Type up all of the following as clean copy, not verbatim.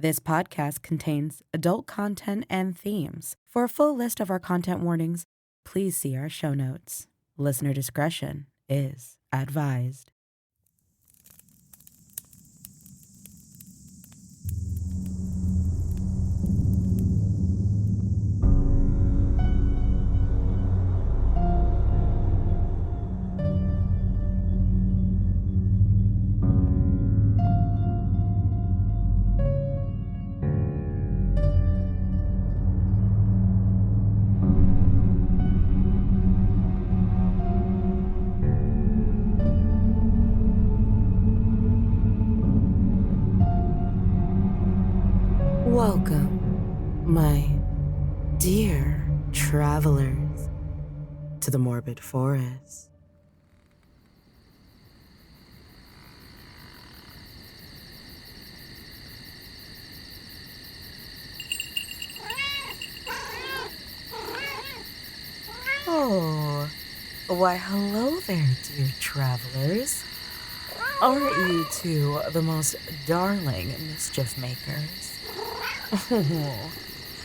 This podcast contains adult content and themes. For a full list of our content warnings, please see our show notes. Listener discretion is advised. Welcome, my dear travelers, to the Morbid Forest. Oh, why hello there, dear travelers. Aren't you two the most darling mischief makers? Oh,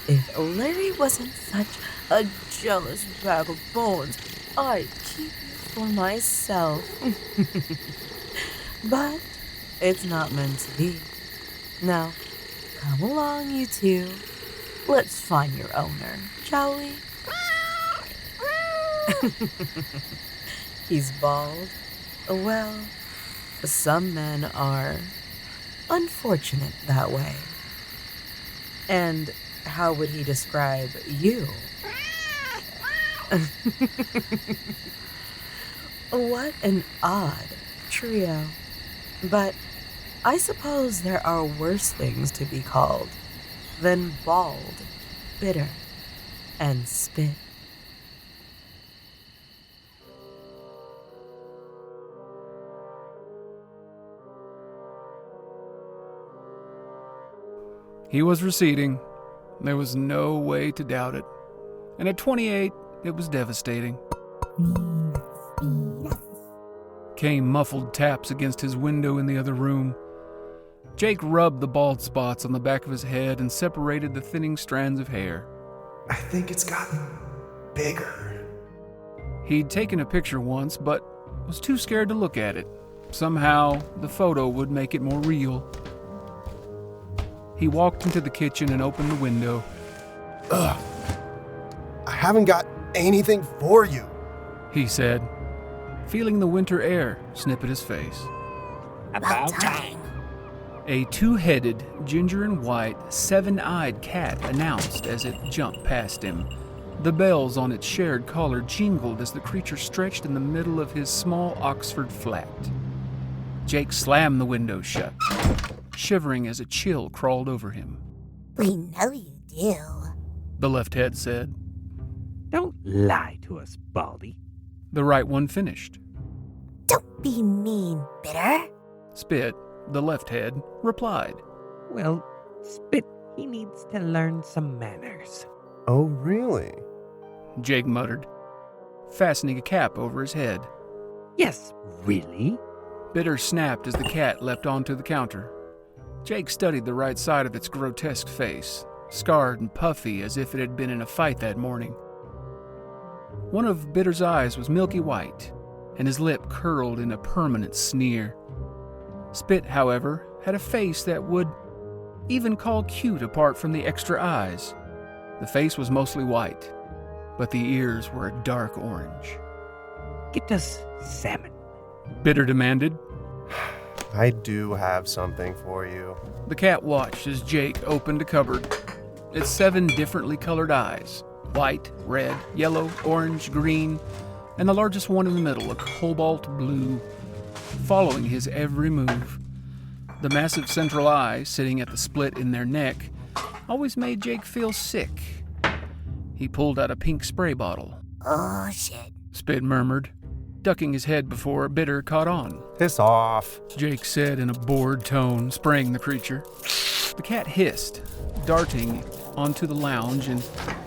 if Larry wasn't such a jealous bag of bones, I'd keep you for myself. But it's not meant to be. Now, come along, you two. Let's find your owner, shall we? He's bald. Well, some men are unfortunate that way. And how would he describe you? What an odd trio. But I suppose there are worse things to be called than bald, bitter, and spit. He was receding. There was no way to doubt it. And at 28, it was devastating. Came muffled taps against his window in the other room. Jake rubbed the bald spots on the back of his head and separated the thinning strands of hair. I think it's gotten bigger. He'd taken a picture once, but was too scared to look at it. Somehow, the photo would make it more real. He walked into the kitchen and opened the window. Ugh. I haven't got anything for you, he said, feeling the winter air snip at his face. About time. A two-headed, ginger and white, seven-eyed cat announced as it jumped past him. The bells on its shared collar jingled as the creature stretched in the middle of his small Oxford flat. Jake slammed the window shut, shivering as a chill crawled over him. We know you do, the left head said. Don't lie to us, Baldy. The right one finished. Don't be mean, Bitter. Spit, the left head, replied. Well, Spit, he needs to learn some manners. Oh, really? Jake muttered, fastening a cap over his head. Yes, really? Bitter snapped as the cat leapt onto the counter. Jake studied the right side of its grotesque face, scarred and puffy as if it had been in a fight that morning. One of Bitter's eyes was milky white, and his lip curled in a permanent sneer. Spit, however, had a face that would even call cute apart from the extra eyes. The face was mostly white, but the ears were a dark orange. Get us salmon, Bitter demanded. I do have something for you. The cat watched as Jake opened a cupboard. Its 7 differently colored eyes, white, red, yellow, orange, green, and the largest one in the middle, a cobalt blue, following his every move. The massive central eye, sitting at the split in their neck, always made Jake feel sick. He pulled out a pink spray bottle. Oh, shit. Spit murmured, ducking his head before Bitter caught on. Piss off, Jake said in a bored tone, spraying the creature. The cat hissed, darting onto the lounge and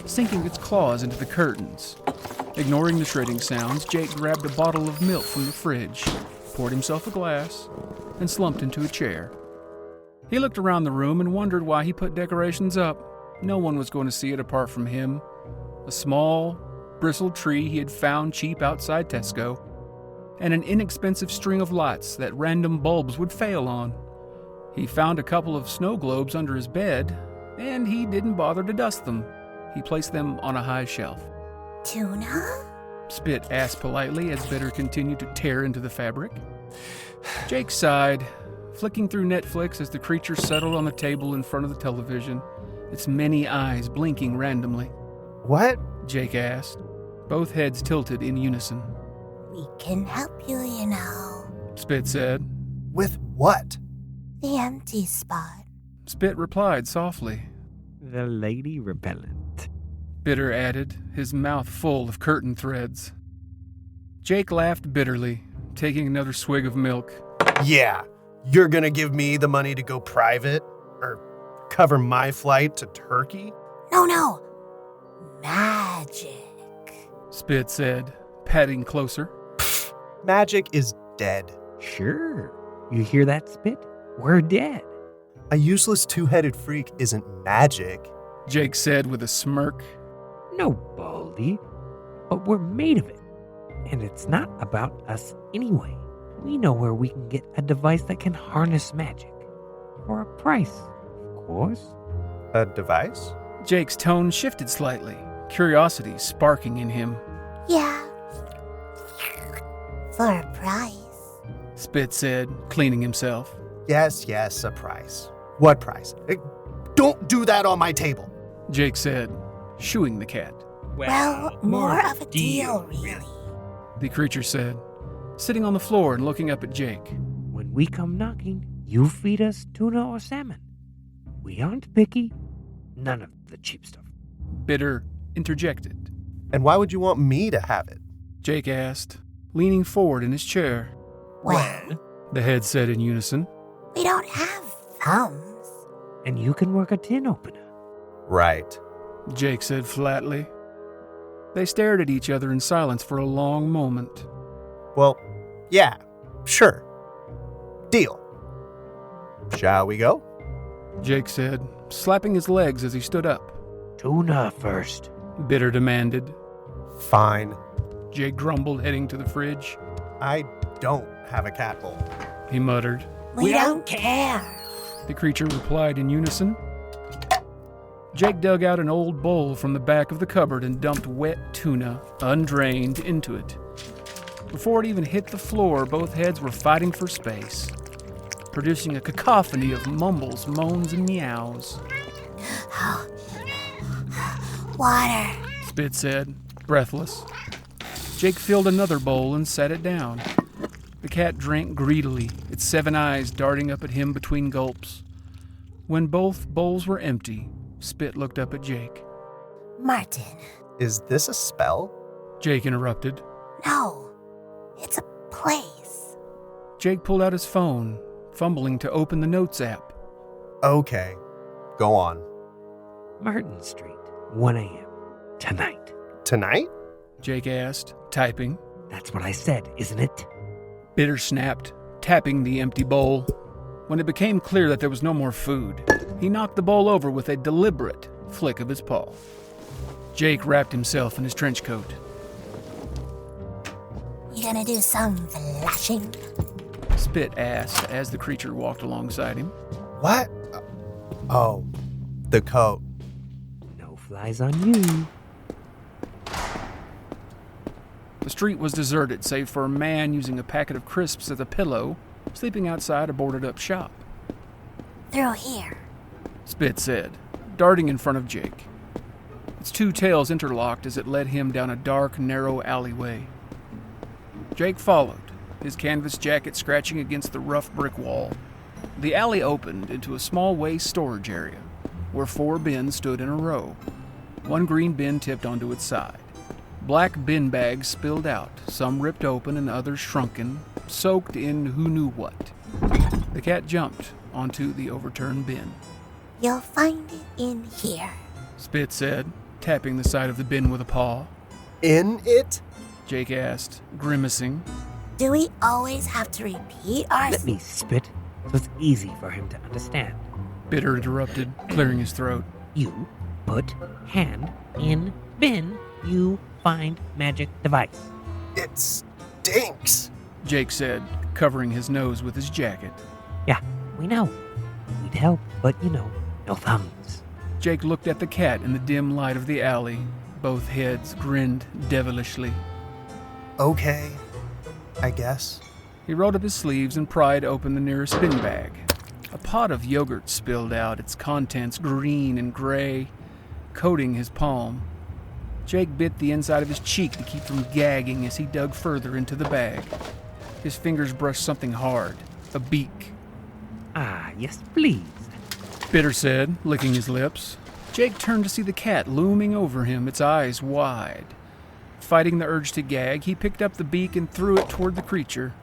sinking its claws into the curtains. Ignoring the shredding sounds, Jake grabbed a bottle of milk from the fridge, poured himself a glass, and slumped into a chair. He looked around the room and wondered why he put decorations up. No one was going to see it apart from him. A small, bristled tree he had found cheap outside Tesco, and an inexpensive string of lights that random bulbs would fail on. He found a couple of snow globes under his bed, and he didn't bother to dust them. He placed them on a high shelf. Tuna? Spit asked politely as Bitter continued to tear into the fabric. Jake sighed, flicking through Netflix as the creature settled on the table in front of the television, its many eyes blinking randomly. What? Jake asked, both heads tilted in unison. We can help you, you know. Spit said. With what? The empty spot. Spit replied softly. The lady repellent. Bitter added, his mouth full of curtain threads. Jake laughed bitterly, taking another swig of milk. Yeah, you're gonna give me the money to go private? Or cover my flight to Turkey? No. Magic. Spit said, patting closer. Magic is dead. Sure. You hear that, Spit? We're dead. A useless two-headed freak isn't magic. Jake said with a smirk. No, Baldy. But we're made of it. And it's not about us anyway. We know where we can get a device that can harness magic. For a price, of course. A device? Jake's tone shifted slightly, curiosity sparking in him. Yeah. For a price. Spit said, cleaning himself. Yes, a price. What price? Don't do that on my table. Jake said, shooing the cat. Well, more of a deal, really. The creature said, sitting on the floor and looking up at Jake. When we come knocking, you feed us tuna or salmon. We aren't picky. None of the cheap stuff. Bitter interjected. And why would you want me to have it? Jake asked, leaning forward in his chair. Well, The head said in unison. we don't have thumbs. And you can work a tin opener. Right. Jake said flatly. They stared at each other in silence for a long moment. Well, yeah, sure. Deal. Shall we go? Jake said, slapping his legs as he stood up. Tuna first. Bitter demanded. Fine. Jake grumbled, heading to the fridge. I don't have a cat bowl. He muttered. We don't care. The creature replied in unison. Jake dug out an old bowl from the back of the cupboard and dumped wet tuna, undrained, into it. Before it even hit the floor, both heads were fighting for space, producing a cacophony of mumbles, moans, and meows. Water. Spit said, breathless. Jake filled another bowl and set it down. The cat drank greedily, its 7 eyes darting up at him between gulps. When both bowls were empty, Spit looked up at Jake. Martin. Is this a spell? Jake interrupted. No. It's a place. Jake pulled out his phone, fumbling to open the Notes app. Okay, go on. Martin Street, 1 a.m. Tonight. Tonight? Jake asked, typing. That's what I said, isn't it? Bitter snapped, tapping the empty bowl. When it became clear that there was no more food, he knocked the bowl over with a deliberate flick of his paw. Jake wrapped himself in his trench coat. You gonna do some flashing? Spit asked as the creature walked alongside him. What? Oh, the coat. No flies on you. The street was deserted save for a man using a packet of crisps as a pillow, sleeping outside a boarded-up shop. Through here. Spit said, darting in front of Jake. Its 2 tails interlocked as it led him down a dark, narrow alleyway. Jake followed, his canvas jacket scratching against the rough brick wall. The alley opened into a small waste storage area, where 4 bins stood in a row. 1 green bin tipped onto its side. Black bin bags spilled out, some ripped open and others shrunken, soaked in who knew what. The cat jumped onto the overturned bin. You'll find it in here. Spit said, tapping the side of the bin with a paw. In it? Jake asked, grimacing. Do we always have to repeat our... Let me spit. so it's easy for him to understand. Bitter interrupted, clearing his throat. You put hand in bin, you find magic device. It stinks. Jake said, covering his nose with his jacket. Yeah, we know. We'd help, but no thumbs. Jake looked at the cat in the dim light of the alley. Both heads grinned devilishly. Okay, I guess. He rolled up his sleeves and pried open the nearest bin bag. A pot of yogurt spilled out, its contents green and gray, coating his palm. Jake bit the inside of his cheek to keep from gagging as he dug further into the bag. His fingers brushed something hard, a beak. Ah, yes, please. Bitter said, licking his lips. Jake turned to see the cat looming over him, its eyes wide. Fighting the urge to gag, he picked up the beak and threw it toward the creature.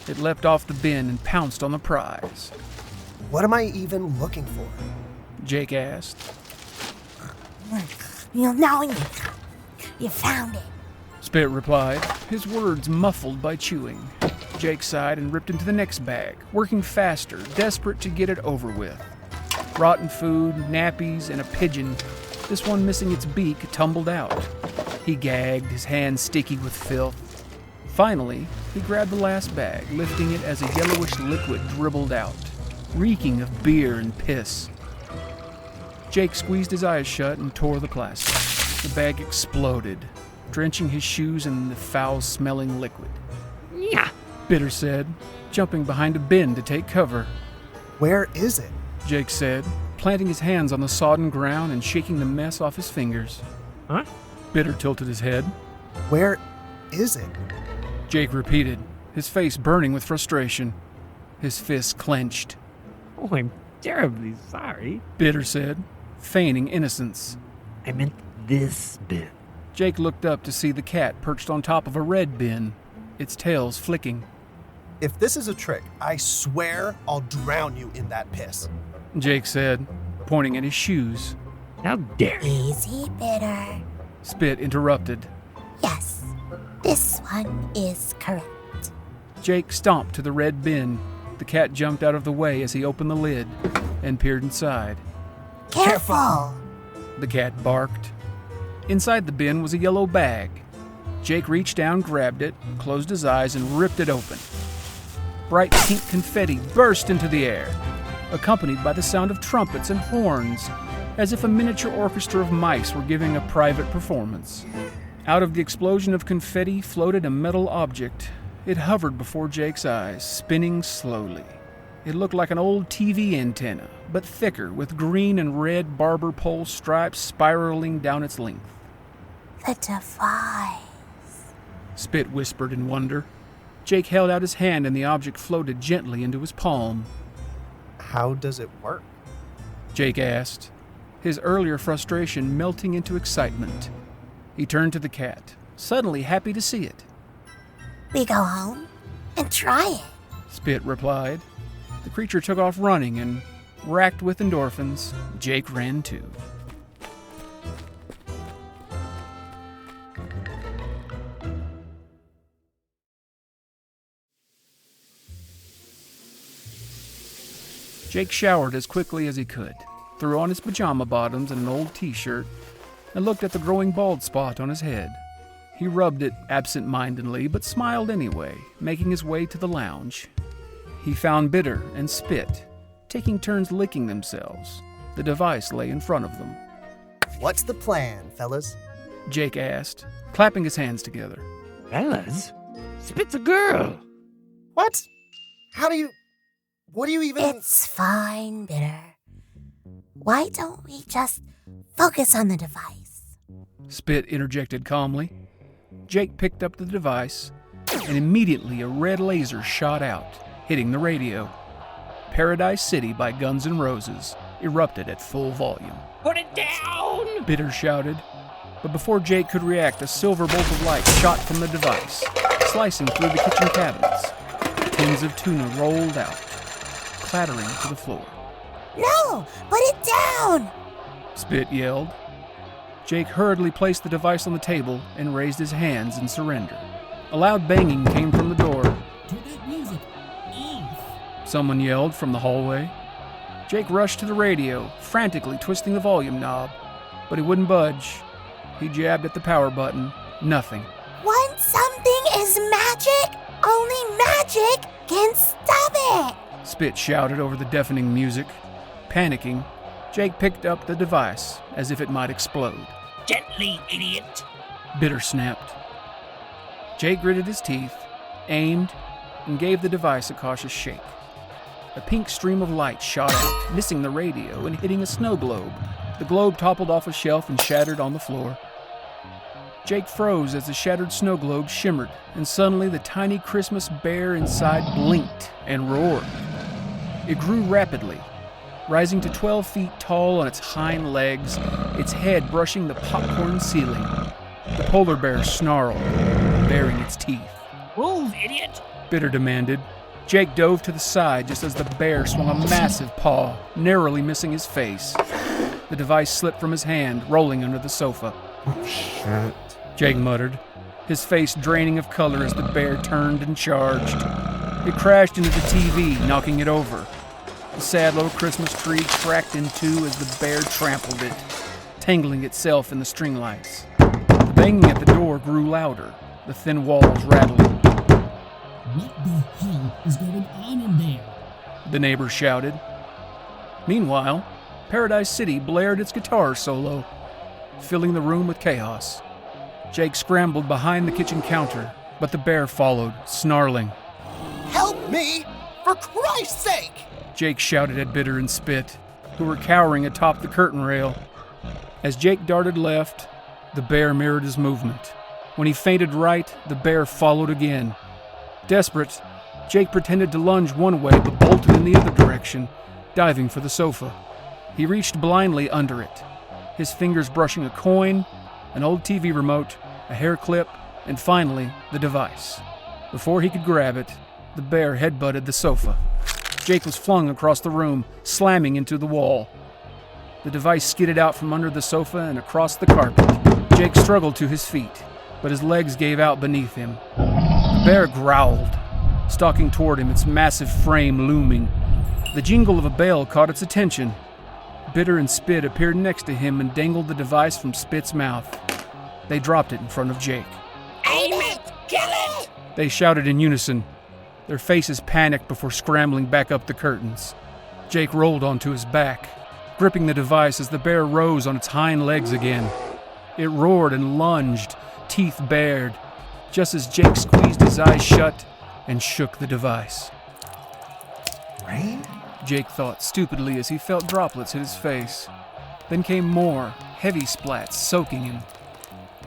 It leapt off the bin and pounced on the prize. What am I even looking for? Jake asked. Naomi, you found it. Spit replied, his words muffled by chewing. Jake sighed and ripped into the next bag, working faster, desperate to get it over with. Rotten food, nappies, and a pigeon, this one missing its beak, tumbled out. He gagged, his hands sticky with filth. Finally, he grabbed the last bag, lifting it as a yellowish liquid dribbled out, reeking of beer and piss. Jake squeezed his eyes shut and tore the plastic. The bag exploded, drenching his shoes in the foul-smelling liquid. Yeah. Bitter said, jumping behind a bin to take cover. Where is it? Jake said, planting his hands on the sodden ground and shaking the mess off his fingers. Huh? Bitter tilted his head. Where is it? Jake repeated, his face burning with frustration. His fists clenched. Oh, I'm terribly sorry. Bitter said, feigning innocence. I meant this bin. Jake looked up to see the cat perched on top of a red bin, its tails flicking. If this is a trick, I swear I'll drown you in that piss. Jake said, pointing at his shoes. How dare you? Easy, Bitter. Spit interrupted. Yes, this one is correct. Jake stomped to the red bin. The cat jumped out of the way as he opened the lid and peered inside. Careful! The cat barked. Inside the bin was a yellow bag. Jake reached down, grabbed it, closed his eyes, and ripped it open. Bright pink confetti burst into the air, accompanied by the sound of trumpets and horns, as if a miniature orchestra of mice were giving a private performance. Out of the explosion of confetti floated a metal object. It hovered before Jake's eyes, spinning slowly. It looked like an old TV antenna, but thicker, with green and red barber pole stripes spiraling down its length. The device. Spit whispered in wonder. Jake held out his hand and the object floated gently into his palm. How does it work? Jake asked, his earlier frustration melting into excitement. He turned to the cat, suddenly happy to see it. We go home and try it. Spit replied. The creature took off running and, racked with endorphins, Jake ran too. Jake showered as quickly as he could, threw on his pajama bottoms and an old t-shirt, and looked at the growing bald spot on his head. He rubbed it absent-mindedly, but smiled anyway, making his way to the lounge. He found Bitter and Spit, taking turns licking themselves. The device lay in front of them. What's the plan, fellas? Jake asked, clapping his hands together. Fellas, Spit's a girl. What? What do you even... It's fine, Bitter. Why don't we just focus on the device? Spit interjected calmly. Jake picked up the device, and immediately a red laser shot out, hitting the radio. Paradise City by Guns N' Roses erupted at full volume. Put it down! Bitter shouted. But before Jake could react, a silver bolt of light shot from the device, slicing through the kitchen cabinets. Tins of tuna rolled out, clattering to the floor. No! Put it down! Spit yelled. Jake hurriedly placed the device on the table and raised his hands in surrender. A loud banging came from the door. To that music, Eve. someone yelled from the hallway. Jake rushed to the radio, frantically twisting the volume knob, but he wouldn't budge. He jabbed at the power button. Nothing. Once something is magic, only magic can stop it. Spit shouted over the deafening music. Panicking, Jake picked up the device as if it might explode. Gently, idiot. Bitter snapped. Jake gritted his teeth, aimed, and gave the device a cautious shake. A pink stream of light shot out, missing the radio and hitting a snow globe. The globe toppled off a shelf and shattered on the floor. Jake froze as the shattered snow globe shimmered, and suddenly the tiny Christmas bear inside blinked and roared. It grew rapidly, rising to 12 feet tall on its hind legs, its head brushing the popcorn ceiling. The polar bear snarled, baring its teeth. Move, idiot. Bitter demanded. Jake dove to the side just as the bear swung a massive paw, narrowly missing his face. The device slipped from his hand, rolling under the sofa. Oh, shit. Jake muttered, his face draining of color as the bear turned and charged. It crashed into the TV, knocking it over. The sad little Christmas tree cracked in two as the bear trampled it, tangling itself in the string lights. The banging at the door grew louder, the thin walls rattling. What the hell is going on in there? The neighbor shouted. Meanwhile, Paradise City blared its guitar solo, filling the room with chaos. Jake scrambled behind the kitchen counter, but the bear followed, snarling. Help me! For Christ's sake! Jake shouted at Bitter and Spit, who were cowering atop the curtain rail. As Jake darted left, the bear mirrored his movement. When he feinted right, the bear followed again. Desperate, Jake pretended to lunge one way but bolted in the other direction, diving for the sofa. He reached blindly under it, his fingers brushing a coin, an old TV remote, a hair clip, and finally, the device. Before he could grab it, the bear headbutted the sofa. Jake was flung across the room, slamming into the wall. The device skidded out from under the sofa and across the carpet. Jake struggled to his feet, but his legs gave out beneath him. The bear growled, stalking toward him, its massive frame looming. The jingle of a bell caught its attention. Bitter and Spit appeared next to him and dangled the device from Spit's mouth. They dropped it in front of Jake. Aim it! Kill it! They shouted in unison, their faces panicked before scrambling back up the curtains. Jake rolled onto his back, gripping the device as the bear rose on its hind legs again. It roared and lunged, teeth bared, just as Jake squeezed his eyes shut and shook the device. Rain? Jake thought stupidly as he felt droplets hit his face. Then came more, heavy splats soaking him.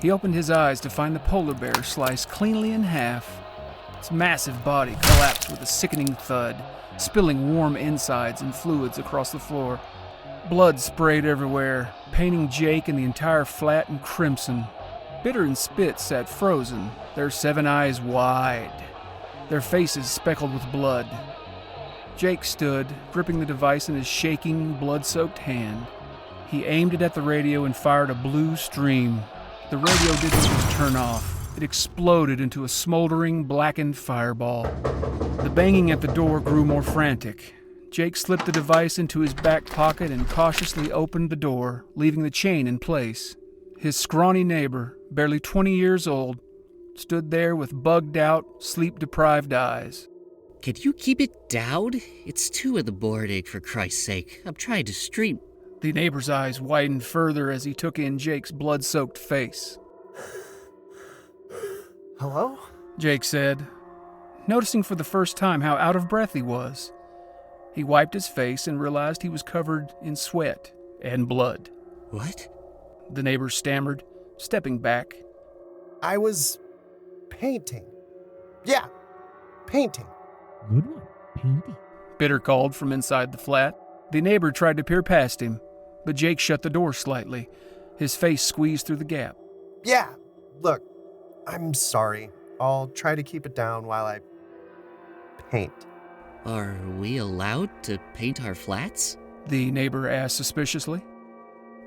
He opened his eyes to find the polar bear sliced cleanly in half. Its massive body collapsed with a sickening thud, spilling warm insides and fluids across the floor. Blood sprayed everywhere, painting Jake and the entire flat in crimson. Bitter and Spit sat frozen, their 7 eyes wide, their faces speckled with blood. Jake stood, gripping the device in his shaking, blood-soaked hand. He aimed it at the radio and fired a blue stream. The radio didn't just turn off. It exploded into a smoldering, blackened fireball. The banging at the door grew more frantic. Jake slipped the device into his back pocket and cautiously opened the door, leaving the chain in place. His scrawny neighbor, barely 20 years old, stood there with bugged-out, sleep-deprived eyes. Could you keep it down? It's 2 in the morning, for Christ's sake. I'm trying to stream. The neighbor's eyes widened further as he took in Jake's blood-soaked face. Hello? Jake said, noticing for the first time how out of breath he was. He wiped his face and realized he was covered in sweat and blood. What? The neighbor stammered, stepping back. I was painting. Yeah, painting. Good one, Painty. Bitter called from inside the flat. The neighbor tried to peer past him, but Jake shut the door slightly, his face squeezed through the gap. Yeah, look, I'm sorry. I'll try to keep it down while I paint. Are we allowed to paint our flats? The neighbor asked suspiciously.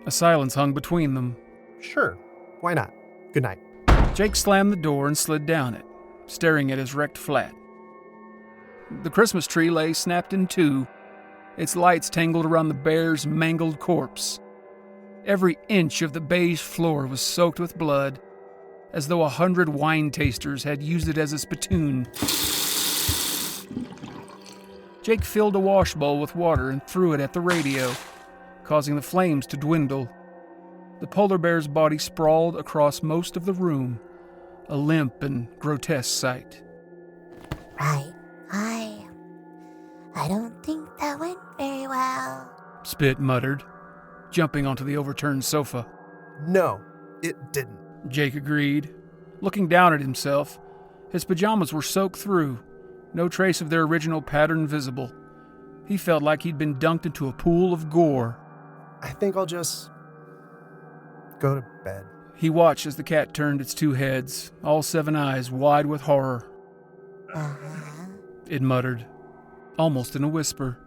A silence hung between them. Sure, why not? Good night. Jake slammed the door and slid down it, staring at his wrecked flat. The Christmas tree lay snapped in two, its lights tangled around the bear's mangled corpse. Every inch of the beige floor was soaked with blood, as though 100 wine tasters had used it as a spittoon. Jake filled a wash bowl with water and threw it at the radio, causing the flames to dwindle. The polar bear's body sprawled across most of the room, a limp and grotesque sight. Right. I don't think that went very well. Spit muttered, jumping onto the overturned sofa. No, it didn't. Jake agreed. Looking down at himself, his pajamas were soaked through, no trace of their original pattern visible. He felt like he'd been dunked into a pool of gore. I think I'll just go to bed. He watched as the cat turned its two heads, all 7 eyes wide with horror. It muttered, almost in a whisper.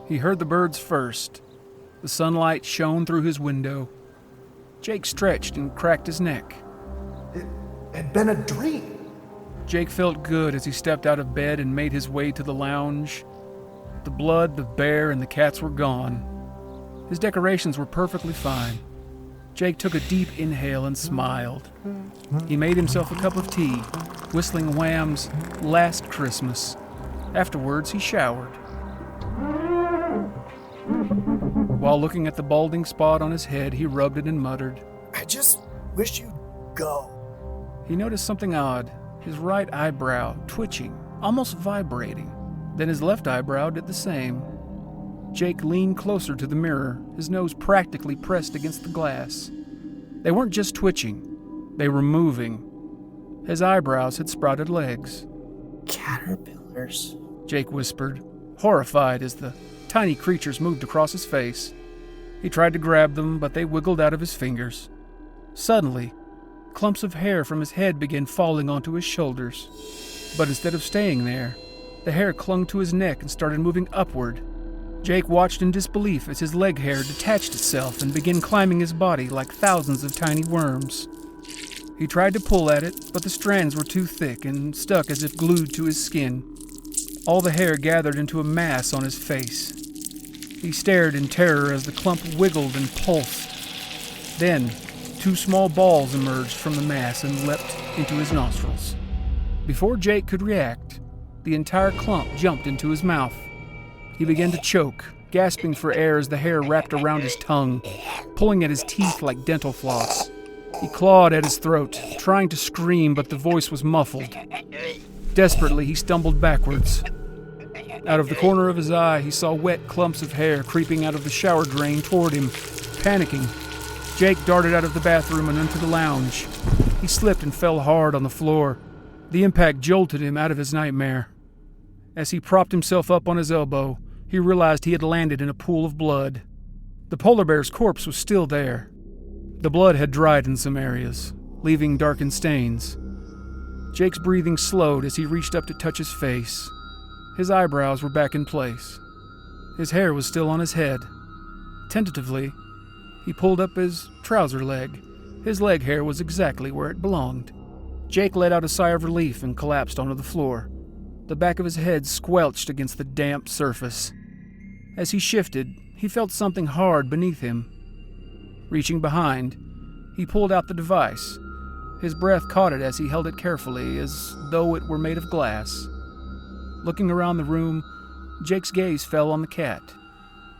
He heard the birds first. The sunlight shone through his window. Jake stretched and cracked his neck. It had been a dream. Jake felt good as he stepped out of bed and made his way to the lounge. The blood, the bear, and the cats were gone. His decorations were perfectly fine. Jake took a deep inhale and smiled. He made himself a cup of tea, whistling Wham's Last Christmas. Afterwards, he showered. While looking at the balding spot on his head, he rubbed it and muttered, I just wish you'd go. He noticed something odd, his right eyebrow twitching, almost vibrating. Then his left eyebrow did the same. Jake leaned closer to the mirror, his nose practically pressed against the glass. They weren't just twitching, they were moving. His eyebrows had sprouted legs. Caterpillars, Jake whispered, horrified as the tiny creatures moved across his face. He tried to grab them, but they wiggled out of his fingers. Suddenly, clumps of hair from his head began falling onto his shoulders. But instead of staying there, the hair clung to his neck and started moving upward. Jake watched in disbelief as his leg hair detached itself and began climbing his body like thousands of tiny worms. He tried to pull at it, but the strands were too thick and stuck as if glued to his skin. All the hair gathered into a mass on his face. He stared in terror as the clump wiggled and pulsed. Then, 2 small balls emerged from the mass and leapt into his nostrils. Before Jake could react, the entire clump jumped into his mouth. He began to choke, gasping for air as the hair wrapped around his tongue, pulling at his teeth like dental floss. He clawed at his throat, trying to scream, but the voice was muffled. Desperately, he stumbled backwards. Out of the corner of his eye, he saw wet clumps of hair creeping out of the shower drain toward him. Panicking, Jake darted out of the bathroom and into the lounge. He slipped and fell hard on the floor. The impact jolted him out of his nightmare. As he propped himself up on his elbow, he realized he had landed in a pool of blood. The polar bear's corpse was still there. The blood had dried in some areas, leaving darkened stains. Jake's breathing slowed as he reached up to touch his face. His eyebrows were back in place. His hair was still on his head. Tentatively, he pulled up his trouser leg. His leg hair was exactly where it belonged. Jake let out a sigh of relief and collapsed onto the floor. The back of his head squelched against the damp surface. As he shifted, he felt something hard beneath him. Reaching behind, he pulled out the device. His breath caught it as he held it carefully, as though it were made of glass. Looking around the room, Jake's gaze fell on the cat,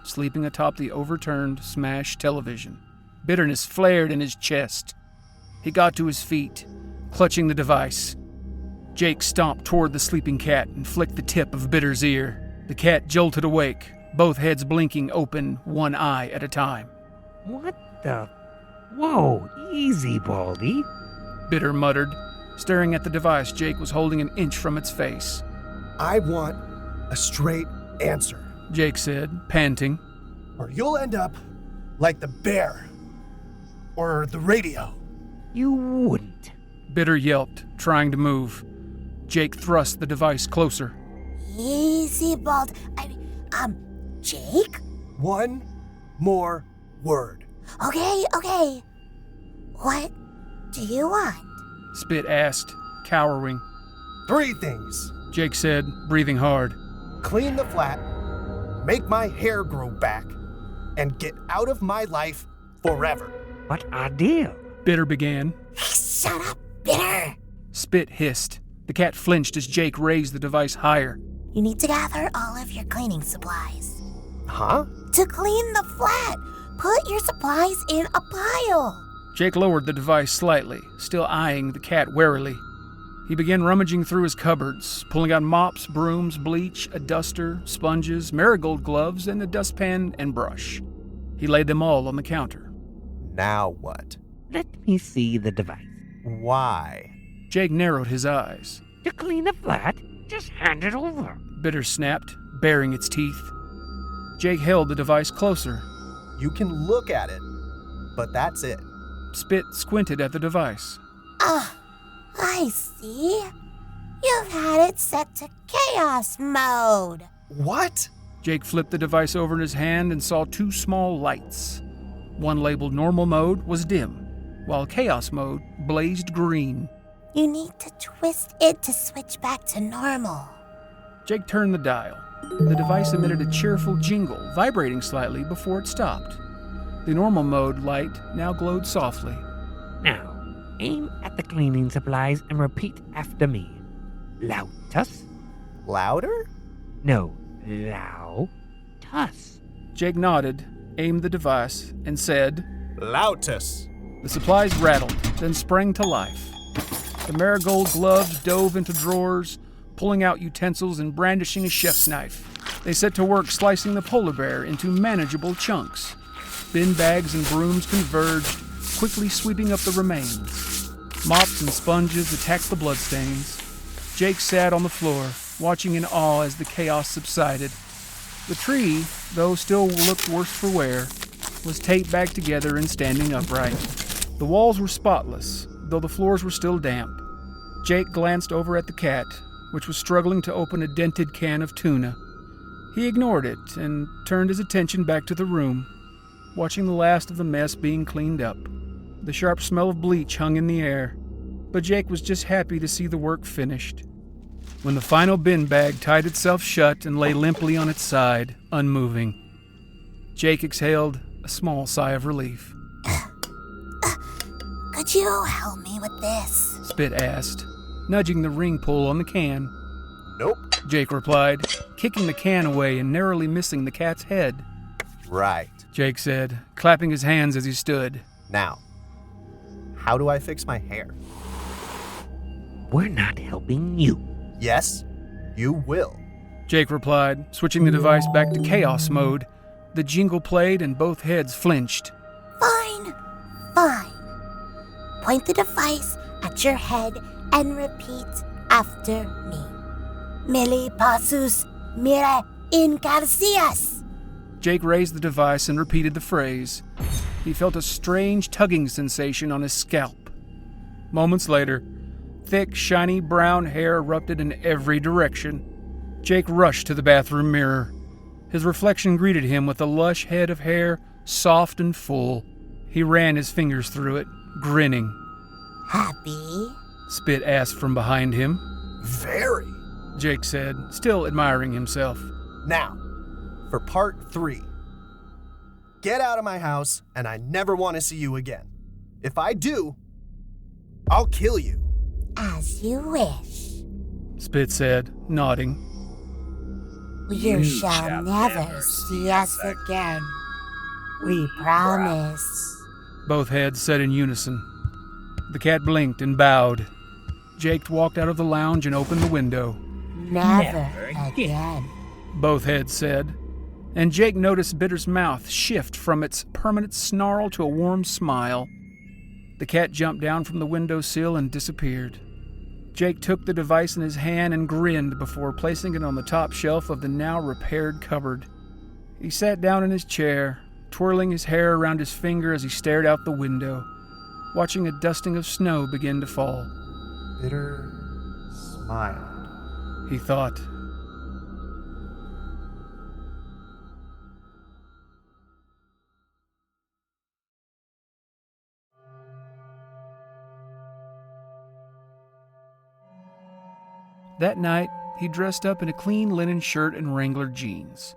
sleeping atop the overturned, smashed television. Bitterness flared in his chest. He got to his feet, clutching the device. Jake stomped toward the sleeping cat and flicked the tip of Bitter's ear. The cat jolted awake, both heads blinking open, one eye at a time. What the? Whoa, easy, Baldy. Bitter muttered, staring at the device Jake was holding an inch from its face. I want a straight answer, Jake said, panting. or you'll end up like the bear or the radio. You wouldn't. Bitter yelped, trying to move. Jake thrust the device closer. Easy, Bald. Jake? One more word. Okay. What do you want? Spit asked, cowering. 3 things. Jake said, breathing hard. Clean the flat, make my hair grow back, and get out of my life forever. What ideal? Bitter began. Shut up, Bitter. Spit hissed. The cat flinched as Jake raised the device higher. You need to gather all of your cleaning supplies. Huh? To clean the flat, put your supplies in a pile. Jake lowered the device slightly, still eyeing the cat warily. He began rummaging through his cupboards, pulling out mops, brooms, bleach, a duster, sponges, marigold gloves, and a dustpan and brush. He laid them all on the counter. Now what? Let me see the device. Why? Jake narrowed his eyes. To clean the flat, just hand it over. Bitter snapped, baring its teeth. Jake held the device closer. You can look at it, but that's it. Spit squinted at the device. I see. You've had it set to chaos mode. What? Jake flipped the device over in his hand and saw 2 small lights. One labeled normal mode was dim, while chaos mode blazed green. You need to twist it to switch back to normal. Jake turned the dial. The device emitted a cheerful jingle, vibrating slightly before it stopped. The normal mode light now glowed softly. Now, aim at the cleaning supplies and repeat after me. Lautus? Louder? No, Lautus. Jake nodded, aimed the device, and said, Lautus. The supplies rattled, then sprang to life. The marigold gloves dove into drawers, pulling out utensils and brandishing a chef's knife. They set to work slicing the polar bear into manageable chunks. Bin bags and brooms converged, quickly sweeping up the remains. Mops and sponges attacked the bloodstains. Jake sat on the floor, watching in awe as the chaos subsided. The tree, though still looked worse for wear, was taped back together and standing upright. The walls were spotless, though the floors were still damp. Jake glanced over at the cat, which was struggling to open a dented can of tuna. He ignored it and turned his attention back to the room, watching the last of the mess being cleaned up. The sharp smell of bleach hung in the air, but Jake was just happy to see the work finished. When the final bin bag tied itself shut and lay limply on its side, unmoving, Jake exhaled a small sigh of relief. Could you help me with this? Spit asked, nudging the ring pull on the can. Nope. Jake replied, kicking the can away and narrowly missing the cat's head. Right. Jake said, clapping his hands as he stood. Now, how do I fix my hair? We're not helping you. Yes, you will. Jake replied, switching the device back to chaos mode. The jingle played and both heads flinched. Fine. Point the device at your head and repeat after me. Mili pasus mire incarcias. Jake raised the device and repeated the phrase. He felt a strange tugging sensation on his scalp. Moments later, thick, shiny brown hair erupted in every direction. Jake rushed to the bathroom mirror. His reflection greeted him with a lush head of hair, soft and full. He ran his fingers through it, grinning. Happy? Spit asked from behind him. Very. Jake said, still admiring himself. Now, for part 3. Get out of my house, and I never want to see you again. If I do, I'll kill you. As you wish. Spit said, nodding. You shall never see us again. We promise. Both heads said in unison. The cat blinked and bowed. Jake walked out of the lounge and opened the window. Never again. Both heads said. And Jake noticed Bitter's mouth shift from its permanent snarl to a warm smile. The cat jumped down from the windowsill and disappeared. Jake took the device in his hand and grinned before placing it on the top shelf of the now repaired cupboard. He sat down in his chair, twirling his hair around his finger as he stared out the window, watching a dusting of snow begin to fall. Bitter smiled, he thought. That night, he dressed up in a clean linen shirt and Wrangler jeans.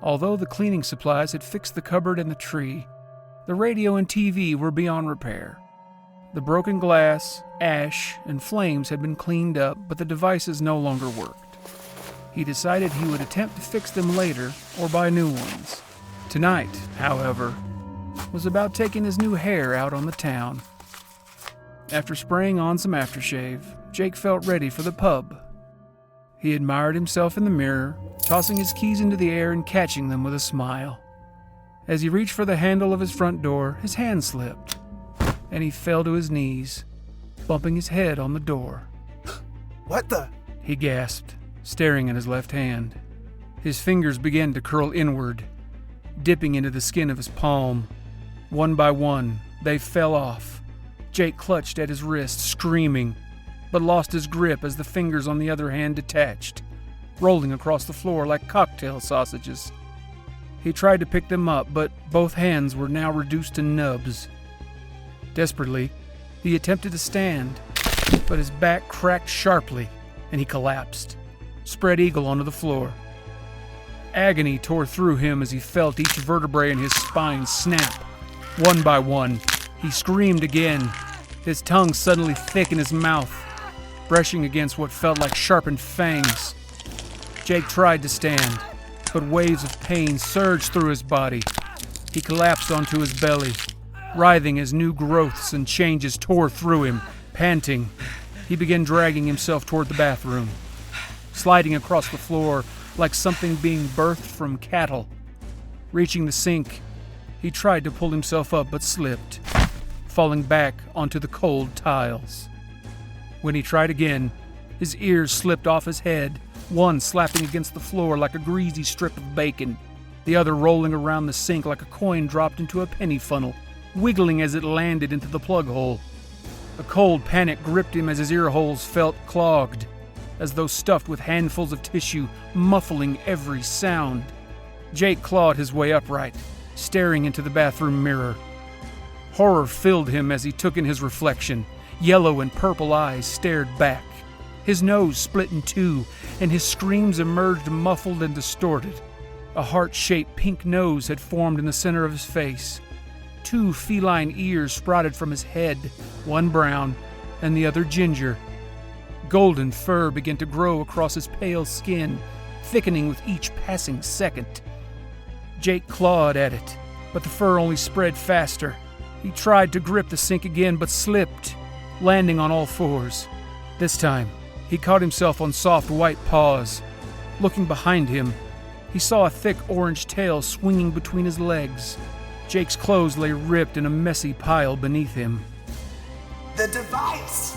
Although the cleaning supplies had fixed the cupboard and the tree, the radio and TV were beyond repair. The broken glass, ash, and flames had been cleaned up, but the devices no longer worked. He decided he would attempt to fix them later or buy new ones. Tonight, however, was about taking his new hair out on the town. After spraying on some aftershave, Jake felt ready for the pub. He admired himself in the mirror, tossing his keys into the air and catching them with a smile. As he reached for the handle of his front door, his hand slipped, and he fell to his knees, bumping his head on the door. What the? He gasped, staring at his left hand. His fingers began to curl inward, dipping into the skin of his palm. One by one, they fell off. Jake clutched at his wrist, screaming, but lost his grip as the fingers on the other hand detached, rolling across the floor like cocktail sausages. He tried to pick them up, but both hands were now reduced to nubs. Desperately, he attempted to stand, but his back cracked sharply, and he collapsed, spread eagle onto the floor. Agony tore through him as he felt each vertebrae in his spine snap. One by one, he screamed again, his tongue suddenly thick in his mouth, brushing against what felt like sharpened fangs. Jake tried to stand, but waves of pain surged through his body. He collapsed onto his belly, writhing as new growths and changes tore through him. Panting, he began dragging himself toward the bathroom, sliding across the floor like something being birthed from cattle. Reaching the sink, he tried to pull himself up but slipped, falling back onto the cold tiles. When he tried again, his ears slipped off his head, one slapping against the floor like a greasy strip of bacon, the other rolling around the sink like a coin dropped into a penny funnel, wiggling as it landed into the plug hole. A cold panic gripped him as his ear holes felt clogged, as though stuffed with handfuls of tissue, muffling every sound. Jake clawed his way upright, staring into the bathroom mirror. Horror filled him as he took in his reflection. Yellow and purple eyes stared back. His nose split in two, and his screams emerged muffled and distorted. A heart-shaped pink nose had formed in the center of his face. Two feline ears sprouted from his head, one brown and the other ginger. Golden fur began to grow across his pale skin, thickening with each passing second. Jake clawed at it, but the fur only spread faster. He tried to grip the sink again, but slipped, landing on all fours. This time, he caught himself on soft white paws. Looking behind him, he saw a thick orange tail swinging between his legs. Jake's clothes lay ripped in a messy pile beneath him. The device!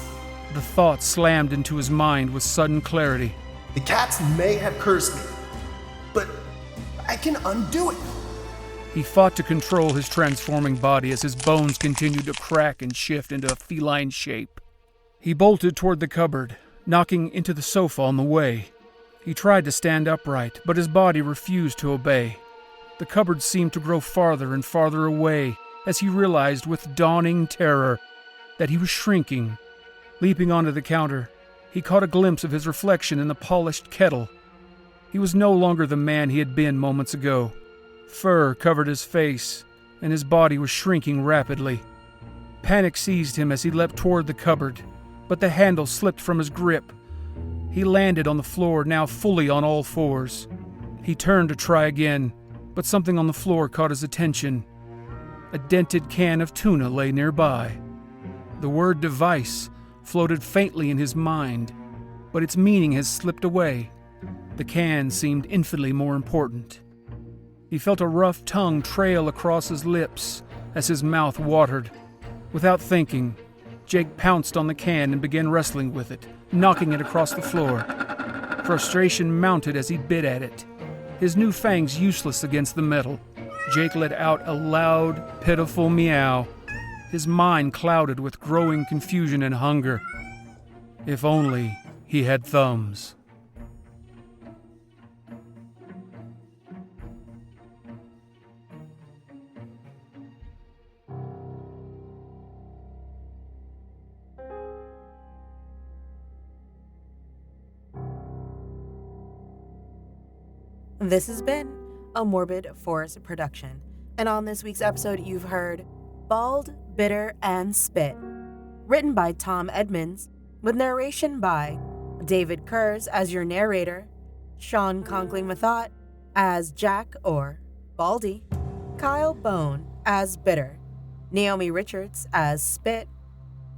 The thought slammed into his mind with sudden clarity. The cats may have cursed me, but I can undo it. He fought to control his transforming body as his bones continued to crack and shift into a feline shape. He bolted toward the cupboard, knocking into the sofa on the way. He tried to stand upright, but his body refused to obey. The cupboard seemed to grow farther and farther away as he realized with dawning terror that he was shrinking. Leaping onto the counter, he caught a glimpse of his reflection in the polished kettle. He was no longer the man he had been moments ago. Fur covered his face, and his body was shrinking rapidly. Panic seized him as he leapt toward the cupboard, but the handle slipped from his grip. He landed on the floor, now fully on all fours. He turned to try again, but something on the floor caught his attention. A dented can of tuna lay nearby. The word device floated faintly in his mind, but its meaning has slipped away. The can seemed infinitely more important. He felt a rough tongue trail across his lips as his mouth watered. Without thinking, Jake pounced on the can and began wrestling with it, knocking it across the floor. Frustration mounted as he bit at it, his new fangs useless against the metal. Jake let out a loud, pitiful meow, his mind clouded with growing confusion and hunger. If only he had thumbs. This has been a Morbid Forest production, and on this week's episode, you've heard Bald, Bitter, and Spit, written by Tom Edmonds, with narration by David Kurze as your narrator, Sean Conkling Methot as Jack or Baldy, Kyle Bone as Bitter, Naomi Richards as Spit,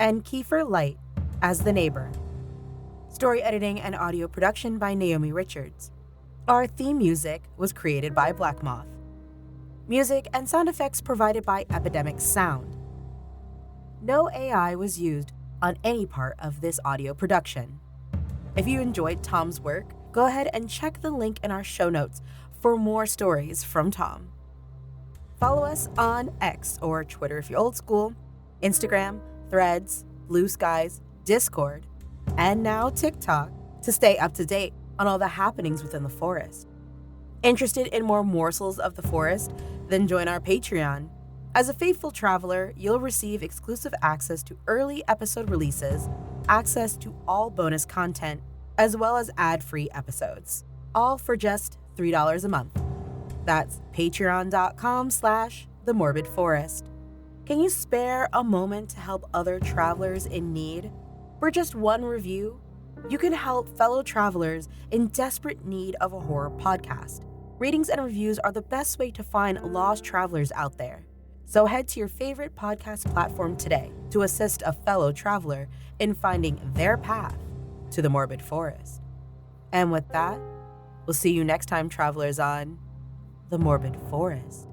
and Kiefer Light as the neighbor. Story editing and audio production by Naomi Richards. Our theme music was created by Blakmoth. Music and sound effects provided by Epidemic Sound. No AI was used on any part of this audio production. If you enjoyed Tom's work, go ahead and check the link in our show notes for more stories from Tom. Follow us on X or Twitter if you're old school, Instagram, Threads, Blue Skies, Discord, and now TikTok to stay up to date on all the happenings within the forest. Interested in more morsels of the forest? Then join our Patreon. As a faithful traveler, you'll receive exclusive access to early episode releases, access to all bonus content, as well as ad-free episodes, all for just $3 a month. That's patreon.com/The Morbid Forest. Can you spare a moment to help other travelers in need? For just one review, you can help fellow travelers in desperate need of a horror podcast. Ratings and reviews are the best way to find lost travelers out there. So head to your favorite podcast platform today to assist a fellow traveler in finding their path to the Morbid Forest. And with that, we'll see you next time, travelers, on The Morbid Forest.